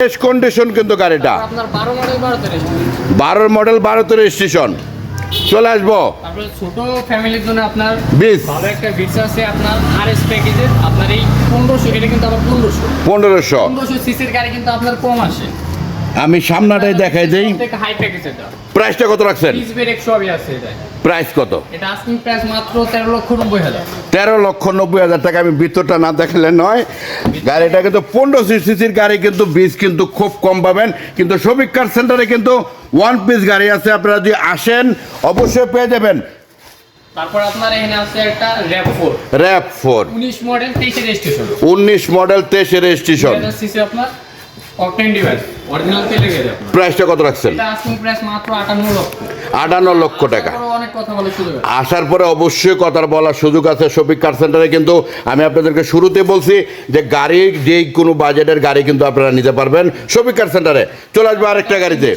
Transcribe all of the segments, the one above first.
Fresh condition কিন্তু গাড়িটা আপনার 12 মডেল 12 রেজিস্ট্রেশন। 12 model 12 registration. চলে আসবো তারপরে ছোট ফ্যামিলির জন্য আপনার 20 ভালো একটা বিটস আছে আপনার আরএস প্যাকেজের আপনার এই 1500 এটা কিন্তু আবার 1500 1500 সিসির গাড়ি কিন্তু আপনার কম আসে। আমি সামনাটাই দেখাই দেই। থেকে হাই প্যাকেজের দাম প্রাইসটা কত রাখছেন? ডিসবের 100 আছে এটা। প্রাইস কত? এটা আস্কিং প্রাইস মাত্র 13,90,000। 13,90,000 টাকা। আমি ভিতরটা না দেখালে নয়। গাড়িটা কিন্তু 1500 সিসির গাড়ি, কিন্তু বীজ কিন্তু খুব কম পাবেন। কিন্তু শফিক কার সেন্টারে কিন্তু ওয়ান পিস গাড়ি আছে, আপনারা যদি আসেন অবশ্যই পেয়ে যাবেন। তারপর আপনার এখানে আছে একটা র‍্যাপ4 র‍্যাপ4 19 model 23 registration. 19 model 23 registration. CC আপনার অকটেন ডিভাইস অরিজিনাল তেলে গেছে। প্রাইসটা কত রাখছেন? এটা আস্কিং প্রাইস মাত্র 58 লক্ষ। 58 লক্ষ টাকা। অনেক কথা বলে সুযোগ আছে। আসার পরে অবশ্যই কথার বলার সুযোগ আছে শফিক কার সেন্টারে। কিন্তু আমি আপনাদেরকে শুরুতে বলছি যে গাড়ি যে কোনো বাজেটের গাড়ি কিন্তু আপনারা নিতে পারবেন শফিক কার সেন্টারে। চলে আসবে আরেকটা গাড়িতে,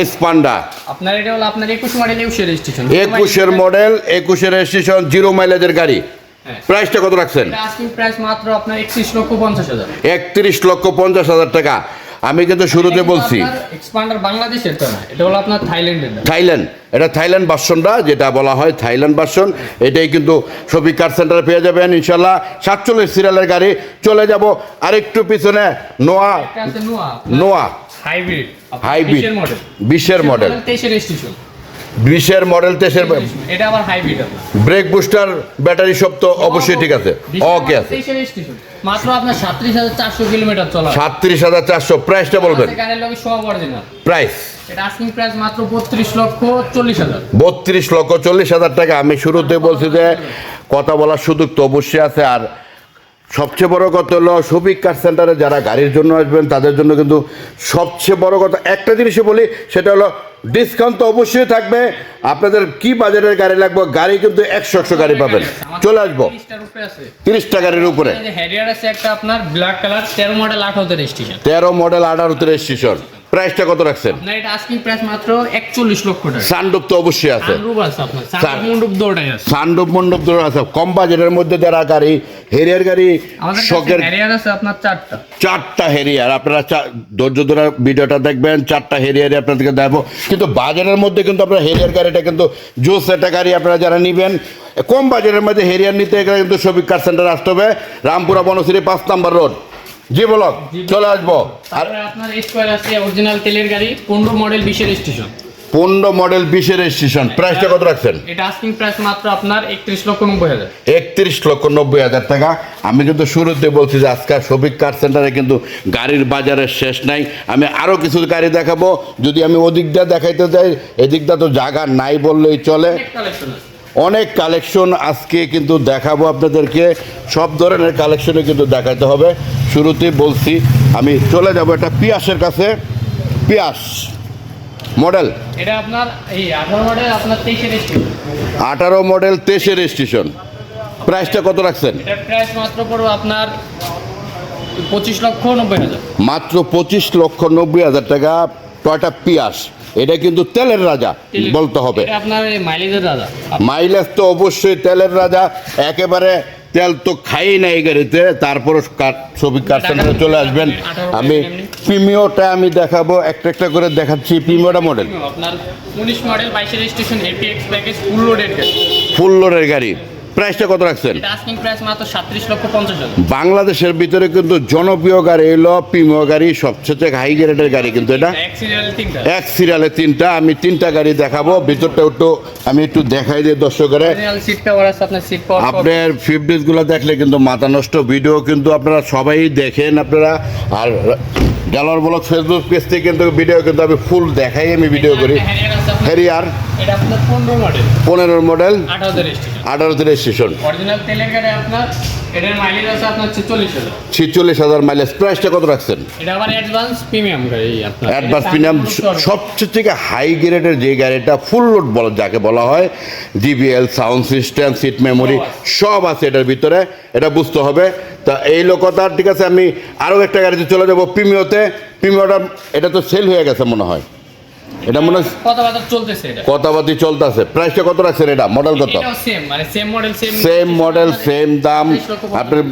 এক্সপান্ডার। আপনার এটা হলো আপনার 21 মডেল 21 রেজিস্ট্রেশন। 21 মডেল 21 রেজিস্ট্রেশন, 0 মাইলেজের গাড়ি। প্রাইসটা কত রাখছেন? এটা আস্কিং প্রাইস মাত্র আপনার 31,50,000। 31,50,000 টাকা। আমি কিন্তু শুরুতে বলছি এক্সপান্ডার বাংলাদেশের তো না, এটা হলো আপনার থাইল্যান্ডের। থাইল্যান্ড, এটা থাইল্যান্ড ভার্সনটা যেটা বলা হয় থাইল্যান্ড ভার্সন। এটাই কিন্তু শফিক কার সেন্টারে পেয়ে যাবেন ইনশাল্লাহ। 47 সিরিয়ালের গাড়ি। চলে যাব আরেকটু পিছনে, নোয়া নোয়া হাইব্রিড 20 মডেল 23 রেজিস্ট্রেশন। 20 মডেল 23 এটা আবার হাইব্রিড। ব্রেক বুস্টার ব্যাটারি সব তো অবশ্যই ঠিক আছে, ওকে আছে। 23 রেজিস্ট্রেশন মাত্র আপনার 37,400 কিলোমিটার চলা। 37,400। প্রাইসটা বলবেন? গাড়ির লগে সব অরিজিনাল। প্রাইস এটা আস্কিং প্রাইস মাত্র 32,40,000। 32,40,000 টাকা। আমি শুরুতে বলছি যে কথা বলার সুযোগ তো অবশ্যই আছে। আর সবচেয়ে বড় কথা হলো শফিক কার সেন্টারে যারা গাড়ির জন্য আসবেন তাদের জন্য কিন্তু সবচেয়ে বড় কথা একটা জিনিসই বলি, সেটা হলো ডিসকাউন্ট তো অবশ্যই থাকবে। আপনাদের কি বাজারের গাড়ি লাগবে, গাড়ি কিন্তু 100 গাড়ি পাবেন। চলে আসবো 30টা গাড়ির উপরে। হ্যারিয়ার আছে একটা আপনার black colour 13 model 18 registration. 13 model 18 registration. প্রাইসটা কত রাখছেন? না এটা আস্কিং প্রাইস মাত্র 41 লক্ষ টাকা। সানরুফ তো অবশ্যই আছে। সানরুফ আছে আপনার, সানরুফ মন্ডপ দুটোই আছে। সানরুফ মন্ডপ দুটো আছে। কম বাজেটের মধ্যে যারা গাড়ি, হেরিয়ার গাড়ি, আমাদের শখের হ্যারিয়ার আছে আপনার 4টা হেরিয়ার। আপনারা ধৈর্য ধরে ভিডিওটা দেখবেন, 4টা হেরিয়ারে আপনাদেরকে দেবো। কিন্তু বাজারের মধ্যে কিন্তু আপনার হেরিয়ার গাড়িটা কিন্তু জোস একটা গাড়ি। আপনারা যারা নেবেন কম বাজারের মধ্যে হেরিয়ার নিতে গেলে কিন্তু শফিক কার সেন্টার আসতে হবে, রামপুরা বনশ্রী 5 নম্বর রোড, জি ব্লক। চলে আসবো। আর আপনার স্কয়ার আছে অরিজিনাল তেলের গাড়ি 15 মডেল 20 রেজিস্ট্রেশন। 15 model 20 registration. প্রাইসটা কত রাখছেন? এটা আস্কিং প্রাইস মাত্র আপনার 31,90,000। 31,90,000 টাকা। আমি কিন্তু শুরুতে বলছি যে আজকে শফিক কার সেন্টারে কিন্তু গাড়ির বাজারের শেষ নাই। আমি আরও কিছু গাড়ি দেখাবো। যদি আমি ওদিকটা দেখাইতে যাই, এদিকটা তো জায়গা নাই বললেই চলে। অনেক কালেকশন আজকে কিন্তু দেখাবো আপনাদেরকে। সব ধরনের কালেকশনে কিন্তু দেখাতে হবে। শুরুতেই বলছি আমি চলে যাব একটা পিয়াসের কাছে। পিয়াস মডেল এটা আপনার এই 18 মডেল আপনার 23 রেজিস্ট্রেশন। 18 model 23 registration. প্রাইসটা কত রাখছেন? এটা প্রাইস মাত্র পড়বে আপনার 25,90,000। মাত্র 25,90,000 টাকা। টয়টা পিয়াস, এটা কিন্তু তেলের রাজা বলতে হবে। এটা আপনার মাইলেজের রাজা। মাইলেজ তো অবশ্যই তেলের রাজা। একেবারে তেল তো খাই না এই গাড়িতে। তারপর শফিক কার সেন্টারে চলে আসবেন। আমি প্রিমিওটা আমি দেখাবো, একটা করে দেখাচ্ছি। প্রিমিওটা মডেল আপনার 19 model 22 registration এপিএক্স package full loaded গাড়ি। ফুল লোডের গাড়ি। প্রাইসটা কত রাখছেন? এটা আস্কিং প্রাইস মাত্র 37,50,000। বাংলাদেশের ভিতরে কিন্তু জনপ্রিয় গাড়ি হলো প্রিমিও গাড়ি, সবচেয়ে হাই গ্রেডের গাড়ি কিন্তু এটা। এক সিরিয়ালে 3টা। আমি 3টা গাড়ি দেখাবো। ভিতরটা আমি একটু দেখাই দিই দর্শকের। আপনার ফিটনেসগুলো দেখলে কিন্তু মাথা নষ্ট। ভিডিও কিন্তু আপনারা সবাই দেখেন আপনারা। আর ডালার ব্লগ ফেসবুক পেজ থেকে কিন্তু ভিডিও কিন্তু আমি ফুল দেখাই, আমি ভিডিও করি। হ্যারিয়ার এটা আপনার 15 মডেল 18 রেজিস্ট্রেশন। অরিজিনাল তেলের গাড়ি আপনার। এটার মাইলেজ আছে আপনার 46,000। 46,000 মাইলেজ। প্রাইসটা কত রাখছেন? এটা আবার অ্যাডভান্স প্রিমিয়াম গাড়ি আপনার। অ্যাডভান্স প্রিমিয়াম সবচেয়ে থেকে হাই গ্রেডের যে গাড়িটা, ফুল লোড বলা যাকে বলা হয়। JBL, sound system, seat memory সব আছে এটার ভিতরে, এটা বুঝতে হবে। তা এই কথা ঠিক আছে। আমি আরও একটা গাড়িতে চলে যাবো, প্রিমিওতে। প্রিমিওটা এটা তো সেল হয়ে গেছে মনে হয়। এটা মনে হয় কথাবার্তা চলতেছে। প্রাইসটা কত রাখছেন? এটা মডেল কত? সেম মডেল সেম দাম। আপনার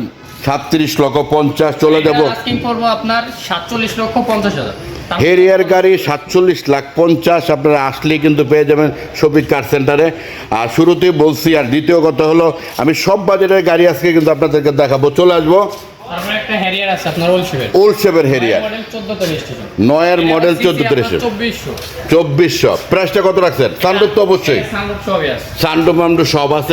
37,50,000 চলে যাব। আস্কিং করবো আপনার 47,50,000। হেরিয়ার গাড়ি 47,50,000 আপনারা আসলেই কিন্তু পেয়ে যাবেন শফিক কার সেন্টারে। আর শুরুতেই বলছি, আর দ্বিতীয় কথা হলো আমি সব বাজেটের গাড়ি আজকে কিন্তু আপনাদেরকে দেখাবো। চলে আসবো, তারপরে একটা হ্যারিয়ার আছে আপনার ওল্ড শেপের, ওল্ড শেপের হেরিয়ার, মডেল 14 রেজিস্ট্রেশন, 9-এর মডেল 14 রেজিস্ট্রেশন, 2400। 2400। প্রাইসটা কত রাখছেন? সানরুফ তো অবশ্যই, সানরুফ সবই আছে। সানরুফ সব আছে।